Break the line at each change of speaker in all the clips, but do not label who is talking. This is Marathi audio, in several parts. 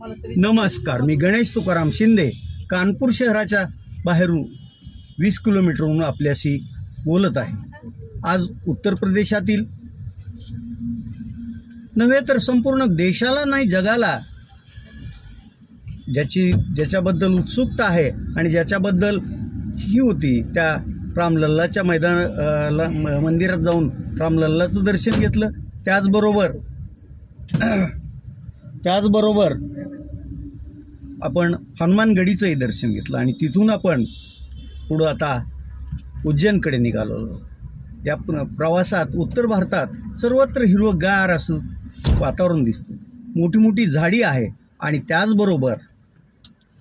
नमस्कार, मी गणेश तुकाराम शिंदे कानपूर शहराच्या बाहेरून 20 किलोमीटरहून आपल्याशी बोलत आहे। आज उत्तर प्रदेशातील नव्हे तर संपूर्ण देशाला नाही जगाला ज्याच्याबद्दल उत्सुकता आहे आणि ज्याच्याबद्दल ही होती त्या रामलल्लाच्या मंदिरात जाऊन रामलल्लाचं दर्शन घेतलं। त्याचबरोबर आपण हनुमानगडीचंही दर्शन घेतलं आणि तिथून आपण पुढं आता उज्जैनकडे निघालो। या प्रवासात उत्तर भारतात सर्वत्र हिरवंगार असं वातावरण दिसतं, मोठी मोठी झाडी आहे आणि त्याचबरोबर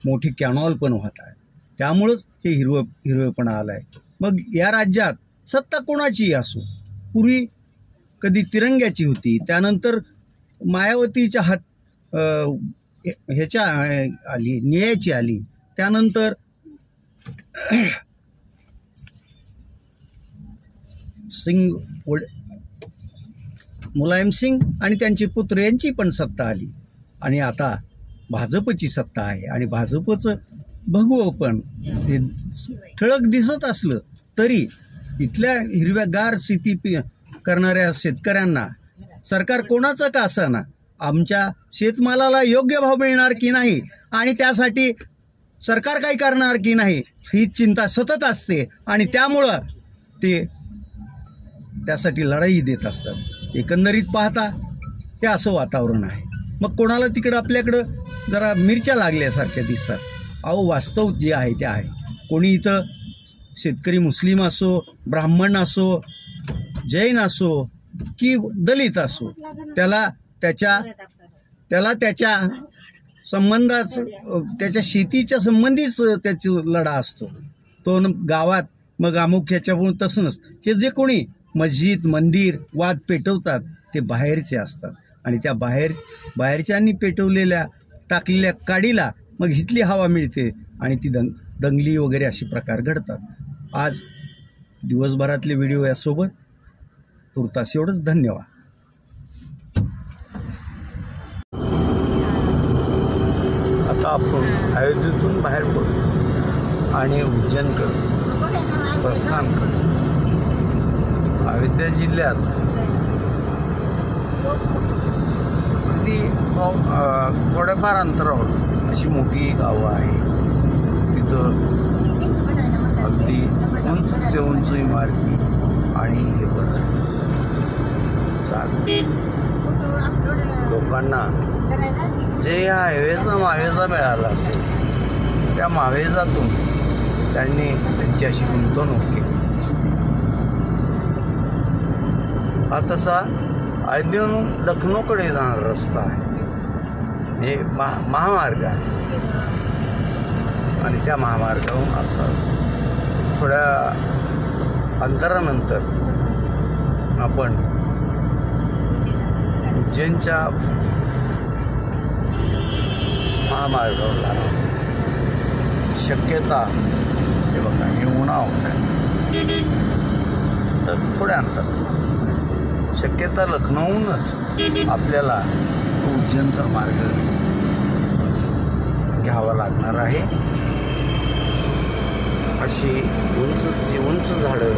मोठी कॅनॉल पण वाहत आहे, त्यामुळंच हे हिरवेपणा आला आहे। मग या राज्यात सत्ता कोणाची असो, पूर्वी कधी तिरंग्याची होती, त्यानंतर मायावतीच्या ह्याच्या आली, निळ्याची आली, त्यानंतर मुलायम सिंग आणि त्यांचे पुत्र यांची पण सत्ता आली आणि आता भाजपची सत्ता आहे। आणि भाजपचं भगवं पण हे ठळक दिसत असलं तरी इथल्या हिरव्यागार शेती करणाऱ्या शेतकऱ्यांना सरकार कोणाचं का असेना, आमच्या शेतमालाला योग्य भाव मिळणार की नाही आणि त्यासाठी सरकार काही करणार की नाही ही चिंता सतत असते आणि त्यामुळं ते त्यासाठी लढाई देत असतात। एकंदरीत पाहता हे असं वातावरण आहे। मग कोणाला तिकडं आपल्याकडं जरा मिरच्या लागल्यासारख्या दिसतात। अहो, वास्तव जे आहे ते आहे। कोणी इथं शेतकरी मुस्लिम असो, ब्राह्मण असो, जैन असो की दलित असो, त्याला त्याच्या त्याच्या शेतीच्या संबंधीच त्याची लढा असतो तो गावात। मग अमुक ह्याच्यामुळे तसं नसतं। हे जे कोणी मस्जिद मंदिर वाद पेटवतात ते बाहेरचे असतात आणि त्या बाहेरच्यांनी पेटवलेल्या टाकलेल्या काडीला मग इथली हवा मिळते आणि ती दंगली वगैरे असे प्रकार घडतात। आज दिवसभरातले व्हिडिओ यासोबत तुर्तास एवढंच। धन्यवाद। आता आपण अयोध्येतून बाहेर पडू आणि उज्जैनकडे प्रस्थान करू। अयोध्या जिल्ह्यात अगदी थोड्याफार अंतरावर अशी मोठी गावं आहे। तिथं अगदी उंच इमारती आणि हे बरं चालते लोकांना जे या हायवेचा मावेजा मिळाला असेल त्या मावेजातून त्यांनी त्यांची अशी गुंतवणूक केली दिसते। हा तसा अयोध्येहून लखनौकडे जाणारा रस्ता आहे, हे महामार्ग आहे आणि त्या महामार्गावरून आता थोड्या अंतरानंतर आपण उज्जैनच्या महामार्गावर लागलो। शक्यता हे बघा, हे उन्हाळ तर थोड्या अंतर शक्यता लखनौहूनच आपल्याला उज्जैनचा मार्ग घ्यावा लागणार आहे। अशी उंच झाडं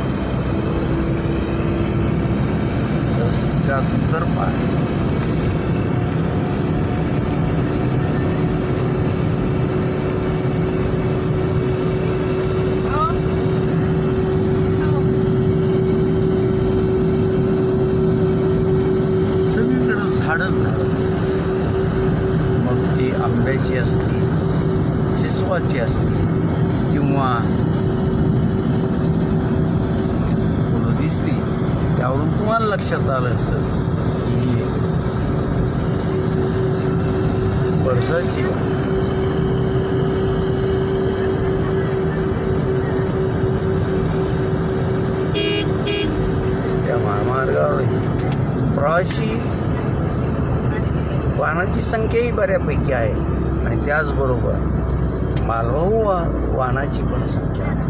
रस्त्याच्या दुतर्फा आहे। मग ती आंब्याची असतील, शिसवाची असतील किंवा फुलं दिसली, त्यावरून तुम्हाला लक्षात आलं असेल की पळसाची त्या महामार्गावर प्रवासी वाहनाची संख्याही बऱ्यापैकी आहे आणि त्याचबरोबर मालवाहू वाहनाची पण संख्या आहे।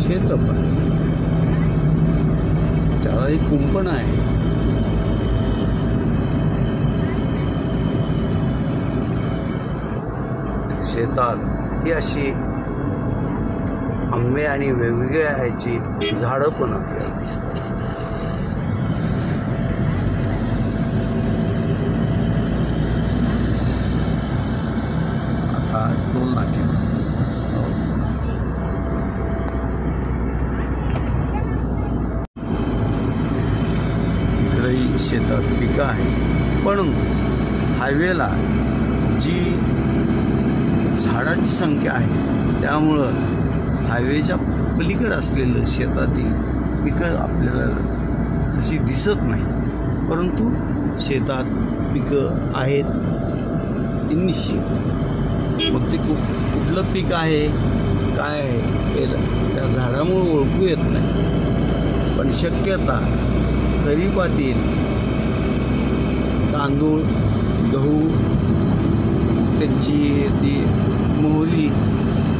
शेत पण त्याला एक कुंपण आहे. शेतात ही अशी आंबे आणि वेगवेगळ्या ह्याची झाडं पण आपल्याला दिसतात. आता टोल नाके इकडेही शेतात पिकं आहे, पण हायवेला जी झाडाची संख्या आहे त्यामुळं हायवेच्या पलीकडे असलेलं शेतातील पिकं आपल्याला तशी दिसत नाही, परंतु शेतात पिकं आहेत निश्चित. मग ते कुठलं पीक आहे काय आहे हे त्या झाडामुळे ओळखू येत नाही, पण शक्यता खरीपातील तांदूळ, गहू, त्यांची ती मोहरी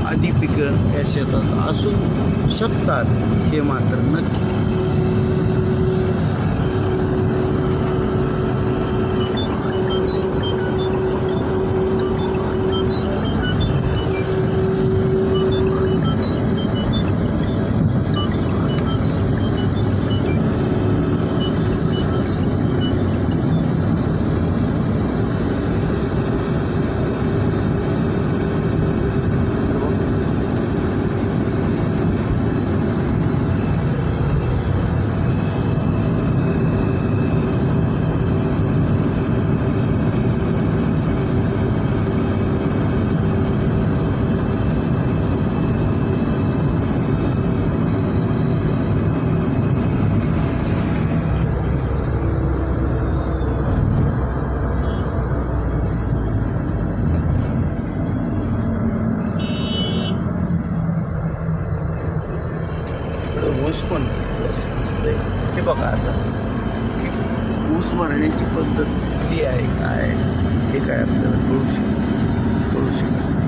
आदी पिकं या शेतात असू शकतात हे मात्र नक्की. ऊस पण दिसतंय. हे बघा असं ऊस भरण्याची पद्धत कुठली आहे काय हे काय आपल्याला कळू शकतं.